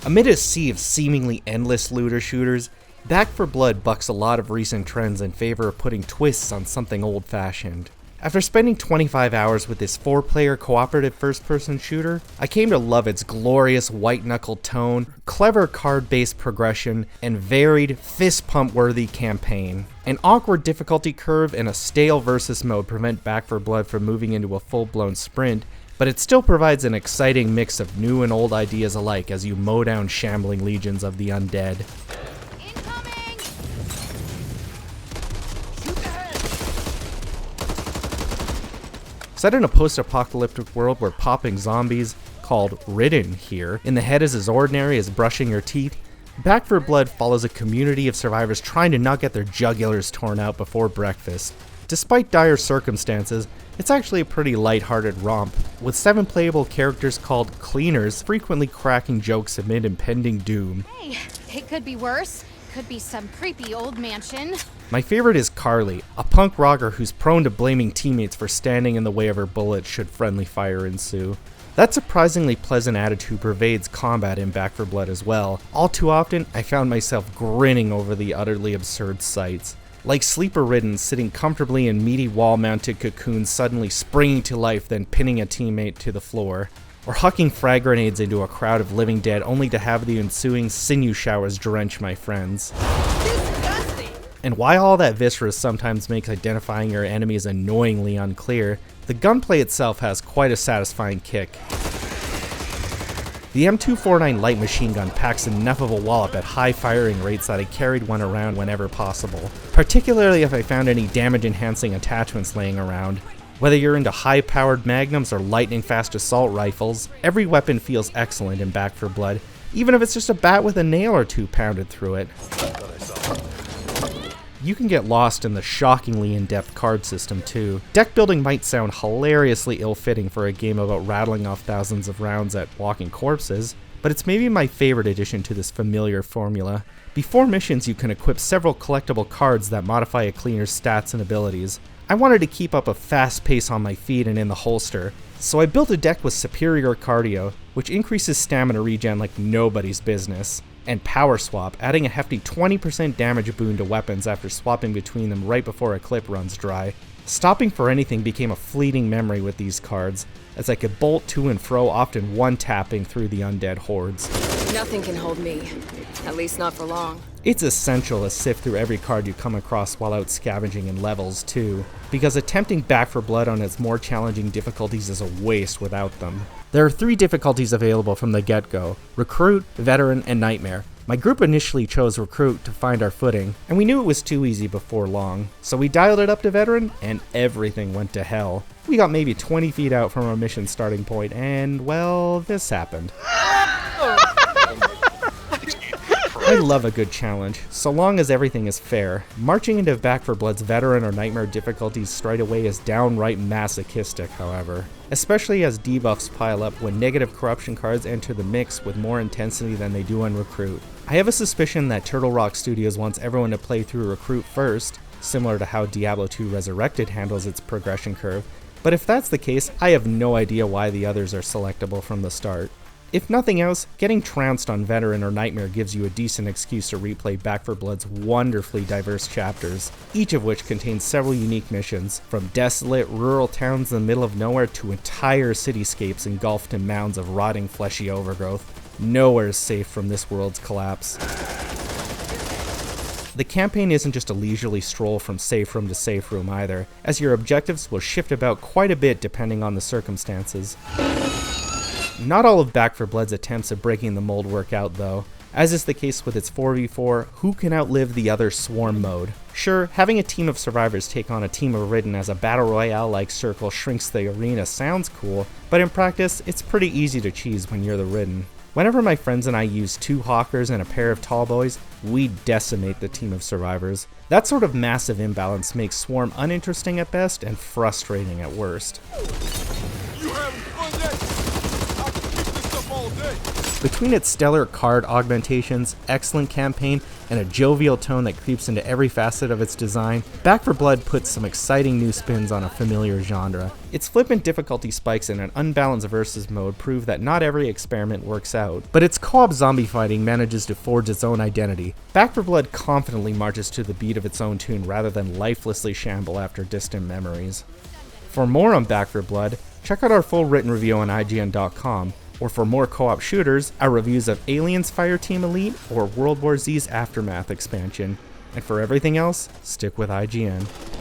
Amid a sea of seemingly endless looter shooters, Back 4 Blood bucks a lot of recent trends in favor of putting twists on something old-fashioned. After spending 25 hours with this 4-player cooperative first-person shooter, I came to love its glorious white-knuckled tone, clever card-based progression, and varied, fist-pump-worthy campaign. An awkward difficulty curve and a stale versus mode prevent Back 4 Blood from moving into a full-blown sprint, but it still provides an exciting mix of new and old ideas alike as you mow down shambling legions of the undead. Set in a post-apocalyptic world where popping zombies, called ridden here, in the head is as ordinary as brushing your teeth, Back 4 Blood follows a community of survivors trying to not get their jugulars torn out before breakfast. Despite dire circumstances, it's actually a pretty lighthearted romp, with 7 playable characters called cleaners frequently cracking jokes amid impending doom. Hey, it could be worse. Could be some creepy old mansion. My favorite is Carly, a punk rocker who's prone to blaming teammates for standing in the way of her bullets should friendly fire ensue. That surprisingly pleasant attitude pervades combat in Back 4 Blood as well. All too often, I found myself grinning over the utterly absurd sights. Like Sleeper Ridden sitting comfortably in meaty wall-mounted cocoons suddenly springing to life then pinning a teammate to the floor. Or hucking frag grenades into a crowd of living dead only to have the ensuing sinew showers drench my friends. Disgusting! And while all that viscera sometimes makes identifying your enemies annoyingly unclear, the gunplay itself has quite a satisfying kick. The M249 light machine gun packs enough of a wallop at high firing rates that I carried one around whenever possible, particularly if I found any damage-enhancing attachments laying around. Whether you're into high-powered magnums or lightning-fast assault rifles, every weapon feels excellent in Back 4 Blood, even if it's just a bat with a nail or two pounded through it. You can get lost in the shockingly in-depth card system too. Deck building might sound hilariously ill-fitting for a game about rattling off thousands of rounds at walking corpses, but it's maybe my favorite addition to this familiar formula. Before missions, you can equip several collectible cards that modify a cleaner's stats and abilities. I wanted to keep up a fast pace on my feet and in the holster, so I built a deck with superior cardio, which increases stamina regen like nobody's business, and Power Swap, adding a hefty 20% damage boon to weapons after swapping between them right before a clip runs dry. Stopping for anything became a fleeting memory with these cards, as I could bolt to and fro, often one-tapping through the undead hordes. Nothing can hold me, at least not for long. It's essential to sift through every card you come across while out scavenging in levels too, because attempting Back 4 Blood on its more challenging difficulties is a waste without them. There are 3 difficulties available from the get-go: Recruit, Veteran, and Nightmare. My group initially chose Recruit to find our footing, and we knew it was too easy before long, so we dialed it up to Veteran, and everything went to hell. We got maybe 20 feet out from our mission starting point, and, well, this happened. I love a good challenge, so long as everything is fair. Marching into Back 4 Blood's Veteran or Nightmare difficulties straight away is downright masochistic, however. Especially as debuffs pile up when negative corruption cards enter the mix with more intensity than they do on Recruit. I have a suspicion that Turtle Rock Studios wants everyone to play through Recruit first, similar to how Diablo 2 Resurrected handles its progression curve, but if that's the case, I have no idea why the others are selectable from the start. If nothing else, getting trounced on Veteran or Nightmare gives you a decent excuse to replay Back 4 Blood's wonderfully diverse chapters, each of which contains several unique missions, from desolate, rural towns in the middle of nowhere to entire cityscapes engulfed in mounds of rotting fleshy overgrowth. Nowhere is safe from this world's collapse. The campaign isn't just a leisurely stroll from safe room to safe room either, as your objectives will shift about quite a bit depending on the circumstances. Not all of Back 4 Blood's attempts at breaking the mold work out though. As is the case with its 4v4, who can outlive the other swarm mode? Sure, having a team of survivors take on a team of Ridden as a battle royale-like circle shrinks the arena sounds cool, but in practice, it's pretty easy to cheese when you're the Ridden. Whenever my friends and I use 2 Hawkers and a pair of Tall Boys, we decimate the team of survivors. That sort of massive imbalance makes Swarm uninteresting at best and frustrating at worst. You having fun yet? I can keep this up all day. Between its stellar card augmentations, excellent campaign, and a jovial tone that creeps into every facet of its design, Back 4 Blood puts some exciting new spins on a familiar genre. Its flippant difficulty spikes and an unbalanced versus mode prove that not every experiment works out, but its co-op zombie fighting manages to forge its own identity. Back 4 Blood confidently marches to the beat of its own tune rather than lifelessly shamble after distant memories. For more on Back 4 Blood, check out our full written review on IGN.com, or for more co-op shooters, our reviews of Aliens Fireteam Elite or World War Z's Aftermath expansion. And for everything else, stick with IGN.